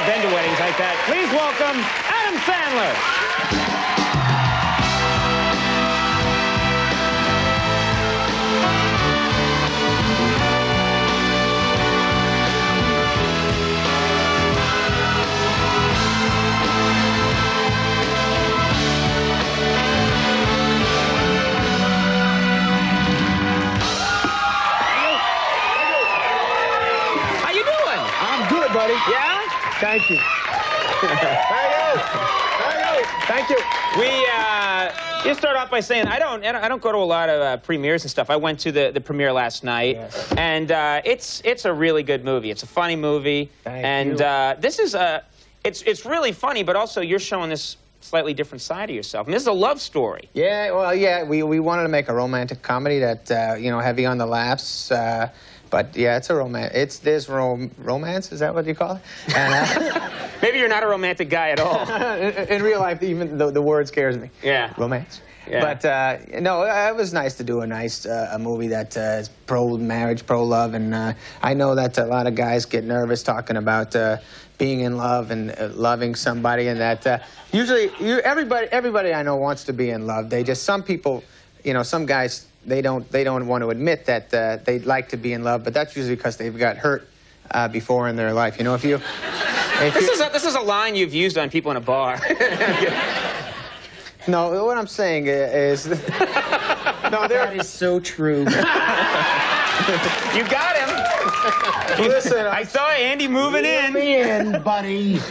been to weddings like that. Please welcome Adam Sandler. Buddy. Yeah? Thank you. Thank you. You start off by saying I don't go to a lot of premieres and stuff. I went to the premiere last night, yes. And it's a really good movie. It's a funny movie, Thank you. This is it's really funny, but also you're showing this slightly different side of yourself. And this is a love story. Yeah, well, yeah, we wanted to make a romantic comedy that you know, heavy on the laughs. But yeah, it's a romance. There's romance. Is that what you call it? And, maybe you're not a romantic guy at all. In real life, even the word scares me. Yeah. Romance. Yeah. But no, it was nice to do a movie that is pro-marriage, pro-love, and I know that a lot of guys get nervous talking about being in love and loving somebody, and that usually everybody I know wants to be in love. Some people, you know, some guys. They don't want to admit that they'd like to be in love, but that's usually because they've got hurt before in their life. You know, This is a line you've used on people in a bar. No, what I'm saying is... No, that is so true. You got him. Listen, I saw Andy moving in. Me in, buddy.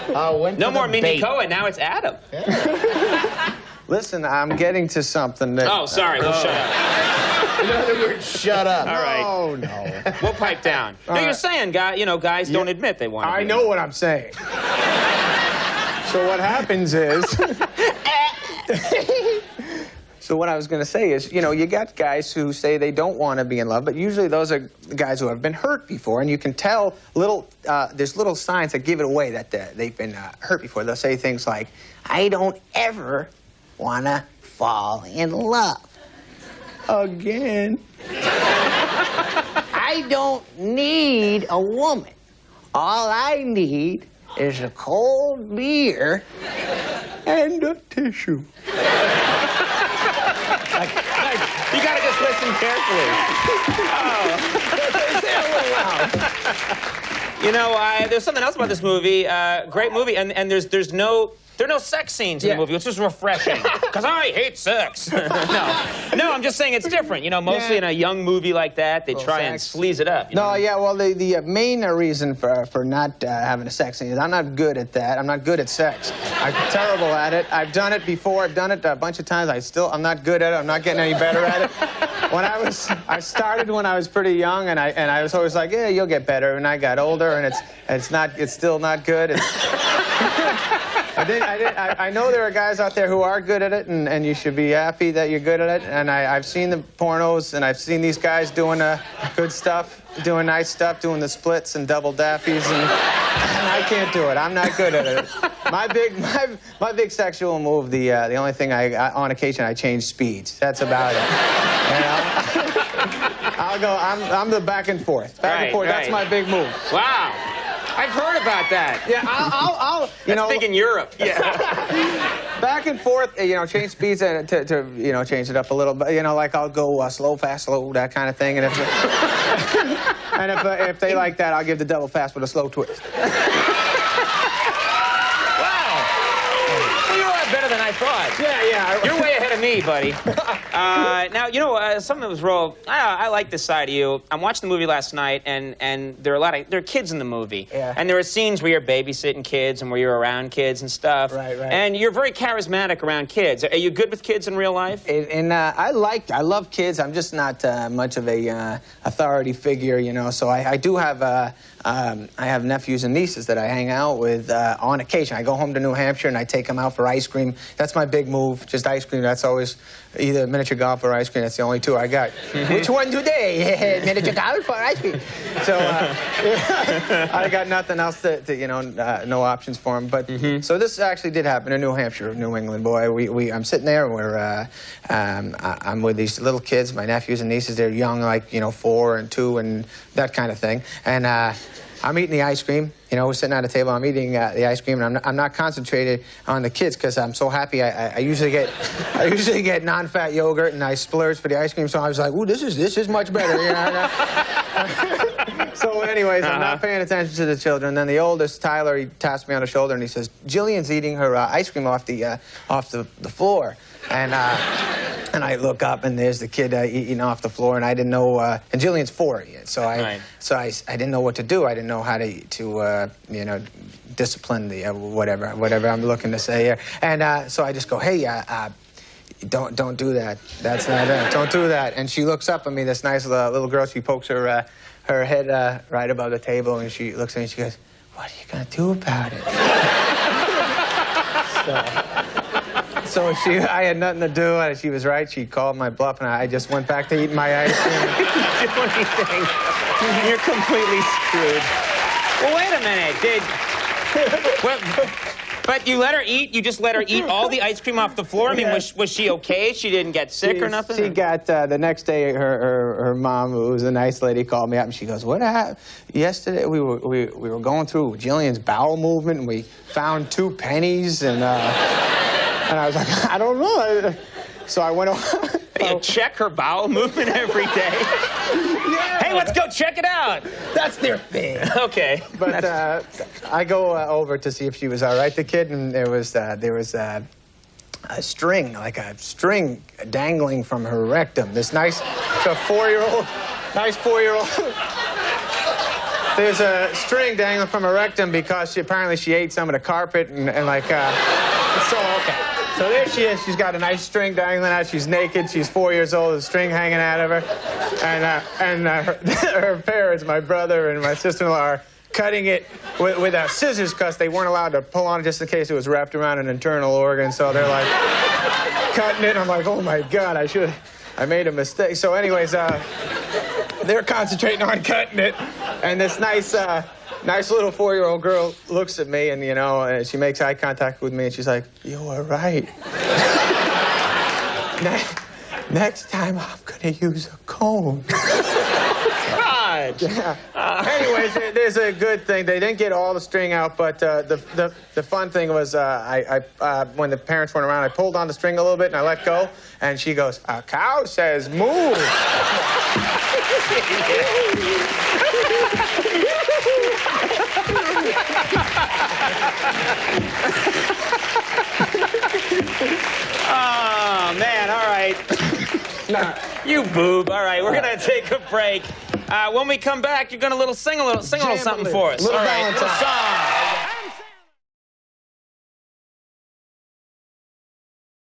No more Mindy Cohen. Now it's Adam. Listen, I'm getting to something that... Oh, sorry. We'll shut up. In other words, shut up. All right. Oh, no. We'll pipe down. No, you're saying, guys don't admit they want to. I know what I'm saying. So what happens is... So what I was going to say is, you know, you got guys who say they don't want to be in love, but usually those are guys who have been hurt before, and you can tell there's little signs that give it away that they've been hurt before. They'll say things like, I don't ever want to fall in love again. I don't need a woman. All I need is a cold beer and a tissue. You gotta just listen carefully. You know, there's something else about this movie. Great movie, and there are no sex scenes in the movie, which is refreshing. Because I hate sex. No, I'm just saying it's different. You know, mostly in a young movie like that, they try and sleaze it up. You know? No, yeah, well, the main reason for not having a sex scene is I'm not good at that. I'm not good at sex. I'm terrible at it. I've done it before. I've done it a bunch of times. I'm not good at it. I'm not getting any better at it. I started when I was pretty young, and I was always like, yeah, you'll get better. And I got older, and it's still not good. I know there are guys out there who are good at it, and you should be happy that you're good at it. And I've seen the pornos, and I've seen these guys doing good stuff, doing nice stuff, doing the splits and double dappies, and I can't do it. I'm not good at it. My big sexual move, the only thing on occasion I change speeds. That's about it. You know? I'll go. I'm the back and forth. Back and forth. That's my big move. Wow. I've heard about that. Yeah, I'll you know, big in Europe. Yeah. Back and forth, you know, change speeds to you know, change it up a little bit. You know, like I'll go slow, fast, slow, that kind of thing. And if they like that, I'll give the double fast with a slow twist. Better than I thought. Yeah. You're way ahead of me, buddy. Now, you know, something that was real. I like this side of you. I'm watching the movie last night, and there are kids in the movie. Yeah. And there are scenes where you're babysitting kids and where you're around kids and stuff. Right. And you're very charismatic around kids. Are you good with kids in real life? I love kids. I'm just not much of a authority figure, you know. So I do have I have nephews and nieces that I hang out with on occasion. I go home to New Hampshire and I take them out for ice cream. That's my big move, just ice cream. That's always either miniature golf or ice cream. That's the only two I got. Which one today? Miniature golf or ice cream? So I got nothing else to you know, no options for them. But so this actually did happen in New Hampshire, New England, boy. I'm sitting there and I'm with these little kids, my nephews and nieces. They're young, like, you know, 4 and 2 and that kind of thing. And I'm eating the ice cream. You know, we're sitting at a table. I'm eating the ice cream, and I'm not concentrated on the kids because I'm so happy. I usually get non-fat yogurt, and I splurge for the ice cream. So I was like, "Ooh, this is much better." You know? So, anyways, I'm not paying attention to the children. Then the oldest, Tyler, he taps me on the shoulder and he says, "Jillian's eating her ice cream off the floor." And I look up and there's the kid eating off the floor, and I didn't know. And Jillian's 4 yet, so I didn't know what to do. I didn't know how to you know, discipline the whatever I'm looking to say here. And so I just go, "Hey, don't do that. That's not it. Don't do that." And she looks up at me. This nice little girl. She pokes her head right above the table, and she looks at me and she goes, "What are you gonna do about it?" So I had nothing to do, and she was right. She called my bluff, and I just went back to eating my ice cream. Do anything. You're completely screwed. Well, wait a minute. But you let her eat? You just let her eat all the ice cream off the floor? I mean, was she okay? She didn't get sick or nothing? She got, the next day, her mom, who was a nice lady, called me up, and she goes, "What happened? Yesterday, we were going through Jillian's bowel movement, and we found 2 pennies, and I was like, I don't know." So I went over. You check her bowel movement every day? Yeah. Hey, let's go check it out. That's their thing. Okay. But I go over to see if she was all right, the kid, and there was a string, like a string dangling from her rectum. This nice 4-year-old. There's a string dangling from her rectum because apparently she ate some of the carpet and like, so, okay. So there she is. She's got a nice string dangling out. She's naked. She's 4 years old. There's a string hanging out of her. And her parents, my brother and my sister-in-law, are cutting it with scissors because they weren't allowed to pull on it just in case it was wrapped around an internal organ. So they're like cutting it. And I'm like, oh, my God, I made a mistake. So anyways, they're concentrating on cutting it. And this nice little 4-year-old girl looks at me, and, you know, she makes eye contact with me, and she's like, "You were right. Next time, I'm going to use a cone." God. Yeah. Anyways, there's a good thing. They didn't get all the string out, but the fun thing was when the parents weren't around, I pulled on the string a little bit, and I let go, and she goes, "A cow says move." Oh, man, all right. You boob. All right, we're going to take a break. When we come back, you're going to sing a little something for us. Little all right, Valentine. little song.